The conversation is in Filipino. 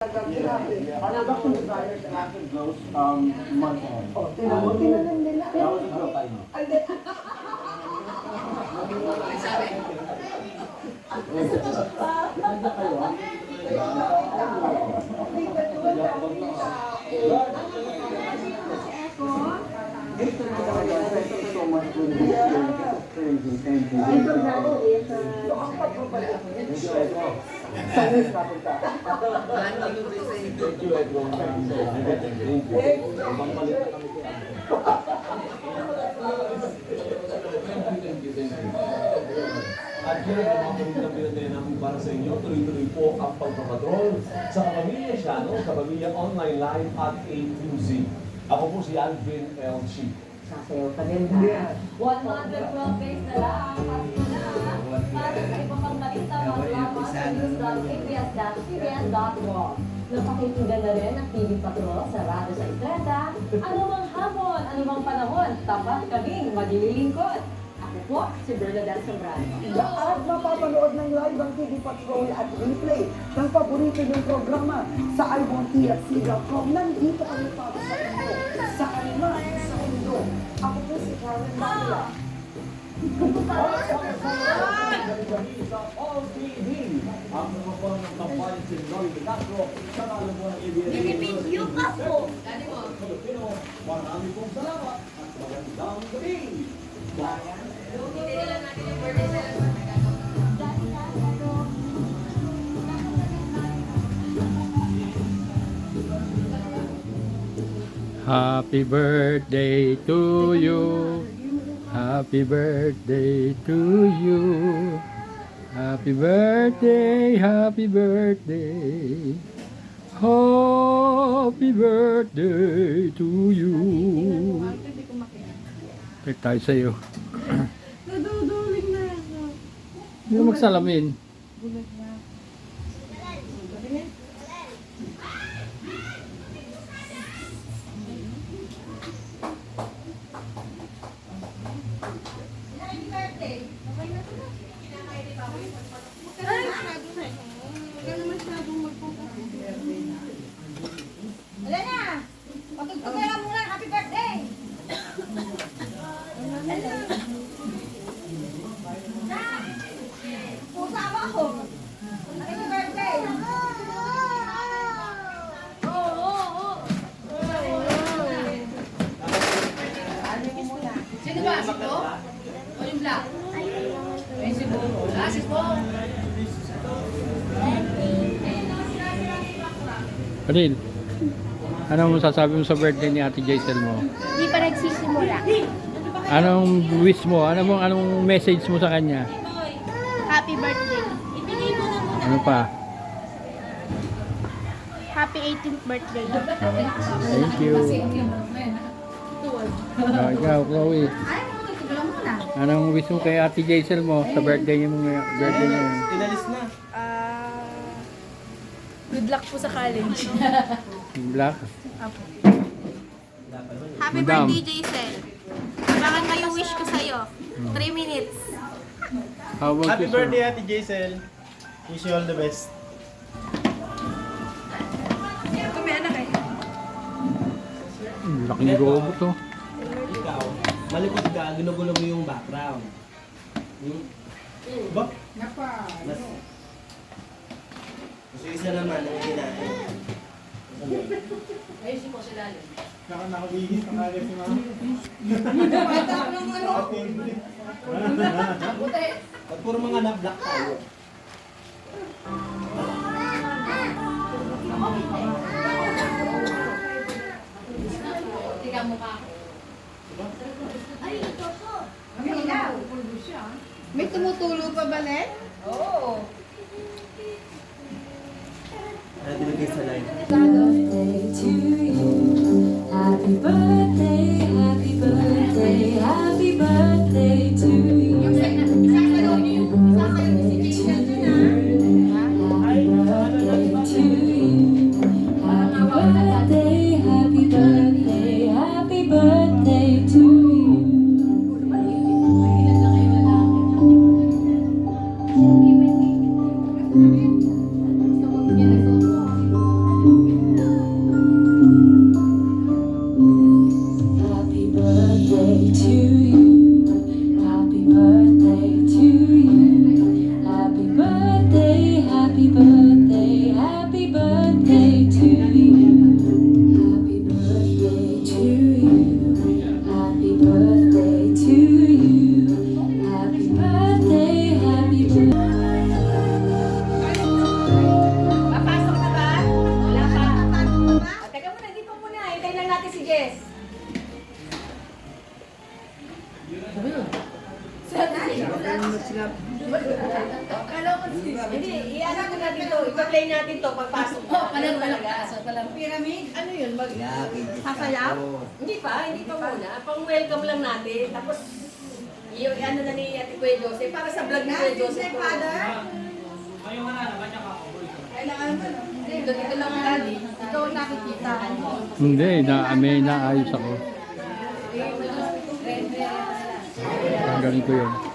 Our production designer started those months ahead. Tinanan nila. That was a joke, I know. Nandiyan kayo, ah? Thank you so much for this crazy. Thank you. Thank you. Saan is napunta? Thank you, Edro. At yan ang mga pinagpinagay namin para sa inyo. Tuloy-tuloy po ang pagpapatrol sa Kapamilya Siano, Kapamilya Online Live at A to Z. Ako po si Alvin L. Chi. Sasayaw pa din ha. 112 days na lang, Pasko na. Para sa iba pang balita, mga news.abs-cbs.com. Napakinggan na rin ang TV Patrol sa Radyo sa Estrada. Anumang hapon, anumang panahon, tapat kaming maglilingkod. Ako po, si Bernadette Zambrano. At mapapanood ng live ang TV Patrol at replay ng paborito niyong programa sa iwantfc.com. Nandito kami para sa inyo. Sa anima, sa mundo. Ako po si Karen Manila. Sa All TV, ang nagpapang ng kampanya si Lori De Castro sa kalabuan ng ABS. Binibidyo ka po. Filipino, marami pong salamat at magandang gabi. Happy birthday to you. Happy birthday to you. Happy birthday, happy birthday. Happy birthday to you. Take tayo sa'yo. Naduduling na ako. Hindi mo magsalamin. Bulag na. Ay, huwag ka na masyadong magpupusin. Wala na! Patugtugay lang muna, happy birthday! Pusa mo ako! Happy birthday! Sino ba? Si Bo? O yung black? Ay, si Bo. Ah, si Bo. Karil, anong masasabi mo sa birthday ni Ate Jaisel mo? Hindi pa nagsisimula. Anong wish mo? Anong message mo sa kanya? Happy birthday. Ano pa? Happy 18th birthday. Thank you. Ikaw, Chloe. Anong wish mo kay Ate Jaisel mo sa birthday niya? Inalis na. Good luck po sa college. Black. Happy Madam. birthday, Jaisel. Bakit may wish ko sa'yo? 3 minutes. How about Happy you, sir? birthday, Ate Jaisel. Wish you all the best. Laking robot to. Ikaw, malikot ka, ginugulo mo yung background. Ba? Mas... Kasi isa naman ang kinain. Ayusin ko sila. Nakabihis na kagad si Mama. Buti. Pag puro mga na-black tayo. Tika mukha ko. Ay, ito po. May tumutulo pa ba, Len? Oo. Ano dinagay sa live? Happy birthday, happy birthday, happy birthday to you. Yung sasalo niyo yung sasalo si Jason na. Happy birthday to you. Happy birthday, happy birthday, happy birthday to you. Ilan na kayo lalaki? Gusto mo bigyan ng suot mo. natin to pagpasok. Palaro talaga. Pyramid? Ano yun? Sasayaw? Hindi pa muna. Pang-welcome lang natin. Tapos, yung ano na ni Ate Kuya Jose, para sa vlog ni Kuya Jose. Father? Kailangan mo, no? Hindi, ito lang daddy. Ikaw ang nakikita. Hindi, may naayos ako. Tanggalin ko yun.